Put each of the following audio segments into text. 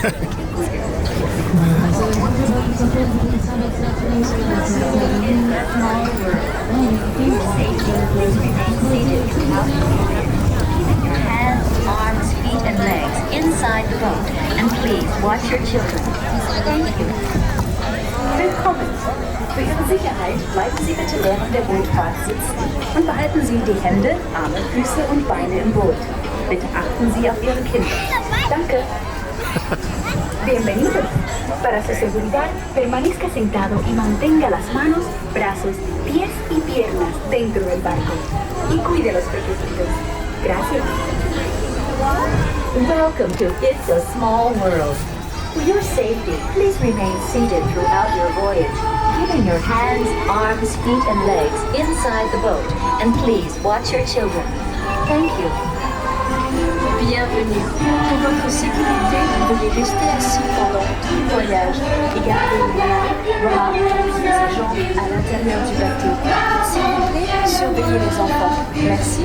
Hands, arms, feet, and legs inside the boat. And please watch your children. Thank you. Willkommen. Für Ihre Sicherheit bleiben Sie bitte während der Bootfahrt sitzen und behalten Sie die Hände, Arme, Füße und Beine im Boot. Bitte achten Sie auf Ihre Kinder. Danke. Bienvenidos. Para su seguridad, permanezca sentado y mantenga las manos, brazos, pies y piernas dentro del barco. Y cuide a los pequeñitos. Gracias. Welcome to It's a Small World. For your safety, please remain seated throughout your voyage, keeping your hands, arms, feet, and legs inside the boat. And please watch your children. Thank you. Bienvenue. Pour votre sécurité, veuillez rester assis pendant tout le voyage et garder les mains, bras, pieds et jambes à l'intérieur du bateau. S'il vous plaît, surveillez les enfants. Merci.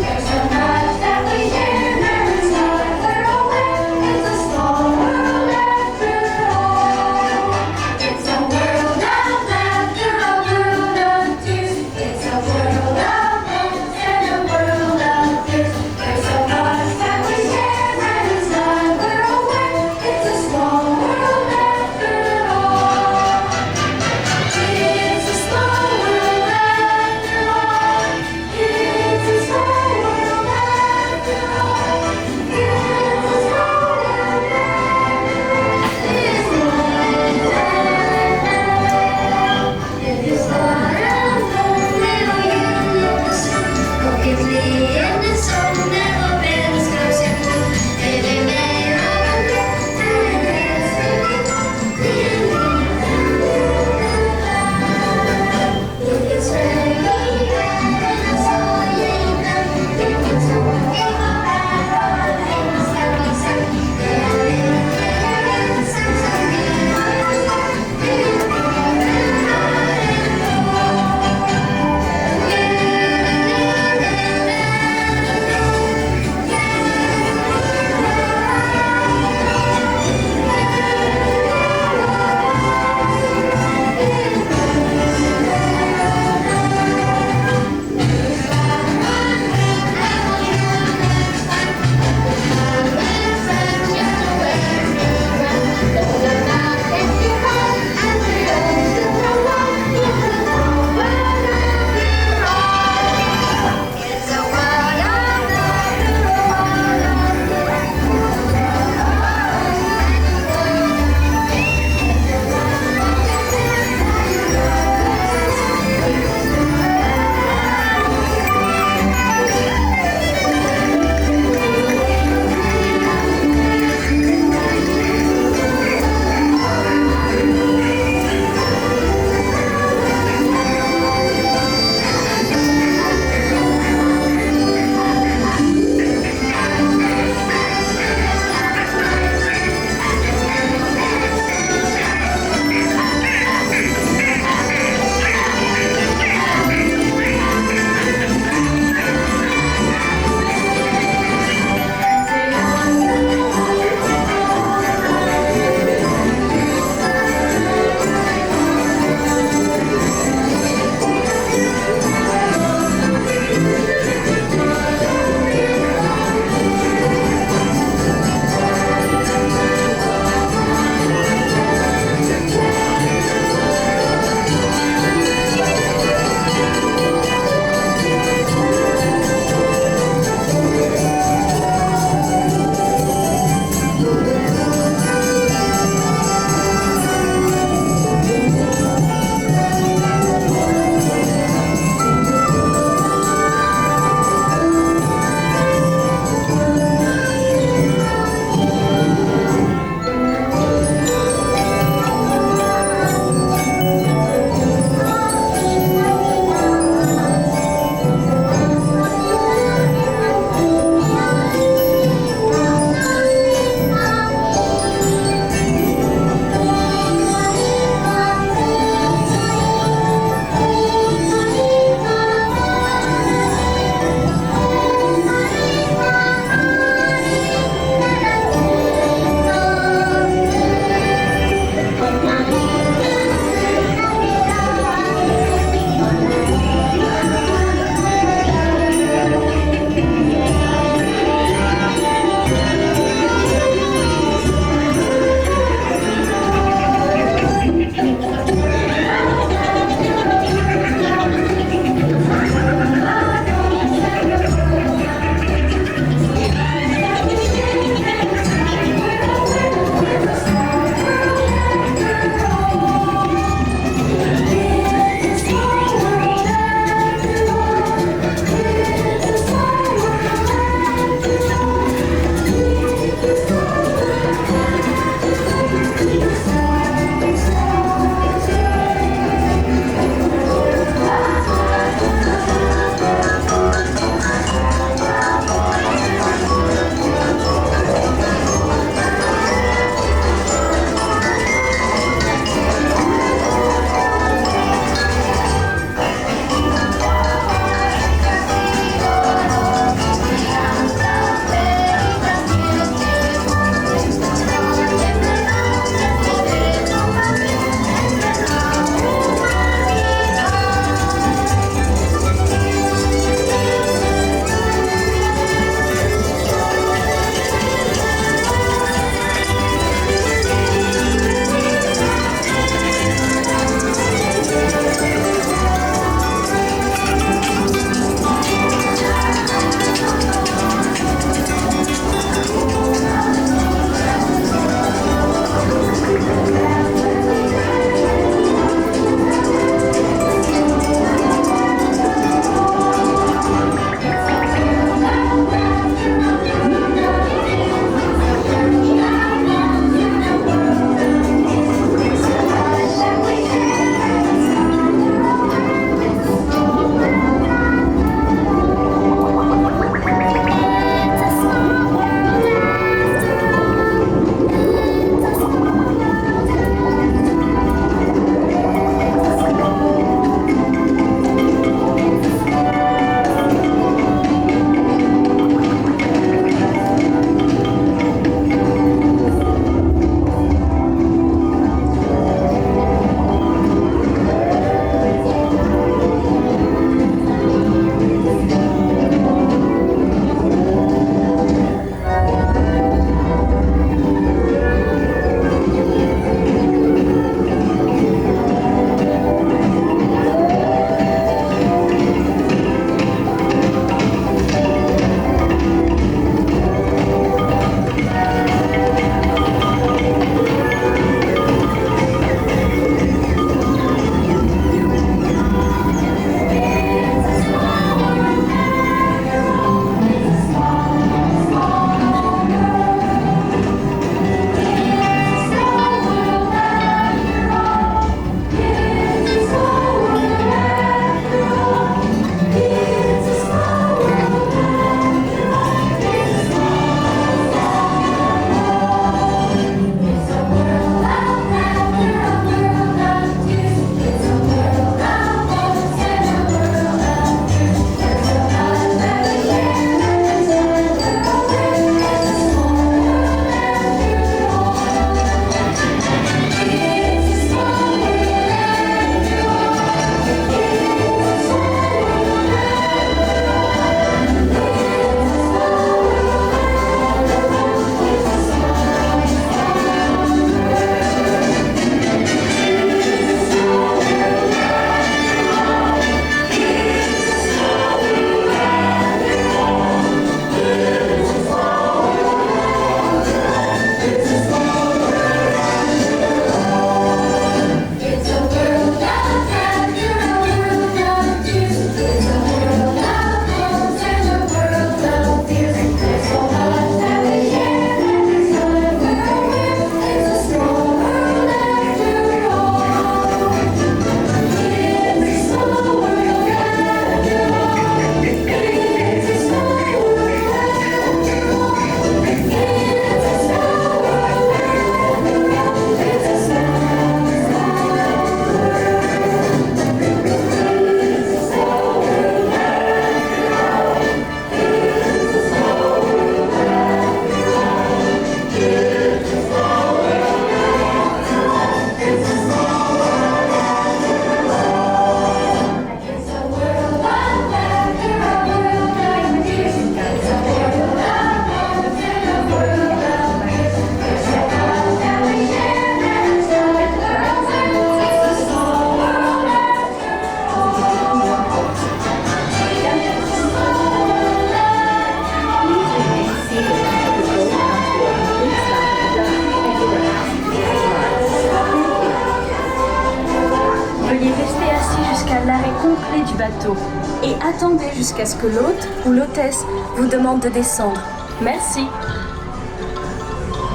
complet du bateau et attendez jusqu'à ce que l'hôte ou l'hôtesse vous demande de descendre. Merci.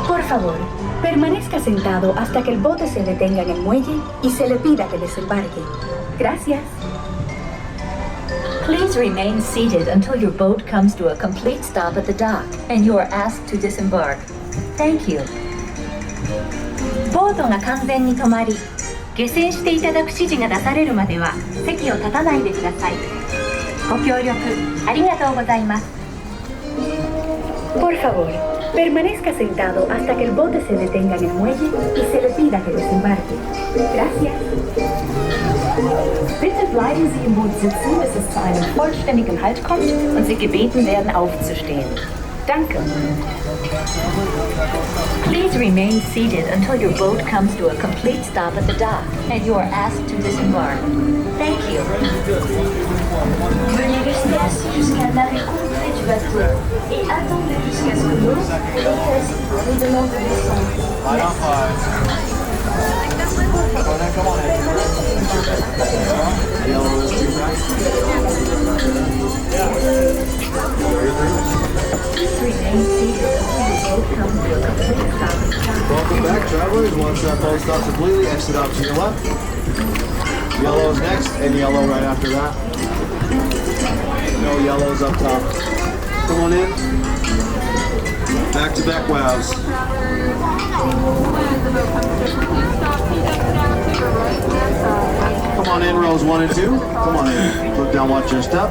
Por favor, permanezca sentado hasta que el bote se detenga en el muelle y se le pida que desembarque. Gracias. Please remain seated until your boat comes to a complete stop at the dock and you are asked to disembark. Thank you. ボートが完全に止まり、下船していただく指示が出されるまでは席を立たないでください。ご協力ありがとうございます。Por favor, permanezca sentado hasta que el bote se detenga en el muelle y se le pida que desembarque. Gracias. Bitte bleiben Sie im Boot sitzen, bis es zu einem vollständigen Halt kommt und Sie gebeten werden, aufzustehen. Danke. Please remain seated until your boat comes to a complete stop at the dock and you are asked to disembark. Thank you. Veuillez rester assis jusqu'à l'arrêt complet du bateau et attendez jusqu'à ce que l'hôte ou l'hôtesse vous demande de descendre. Welcome back, travelers. Once that boat stops completely, exit out to your left. Yellow is next, and yellow right after that. No yellows up top. Come on in. Back-to-back wows. Come on in, rows 1 and 2. Come on in. Look down, watch your step.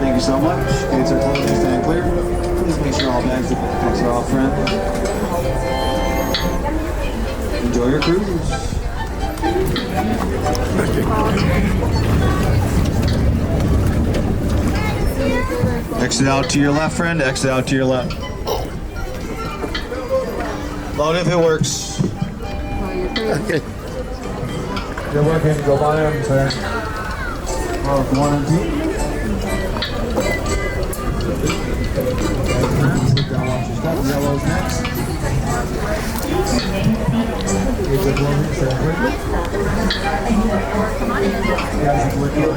Thank you so much. Gates are closed, stand clear. Please make sure all bags and backpacks are off friendly. Enjoy your cruise. Exit out to your left, friend. Exit out to your left. Load if it works. Okay. You're working. Go by them, sir. Row 1 and 2. Sit down, watch your step. Yellow's next. Gates are closing, stand clear. Guys, it's working.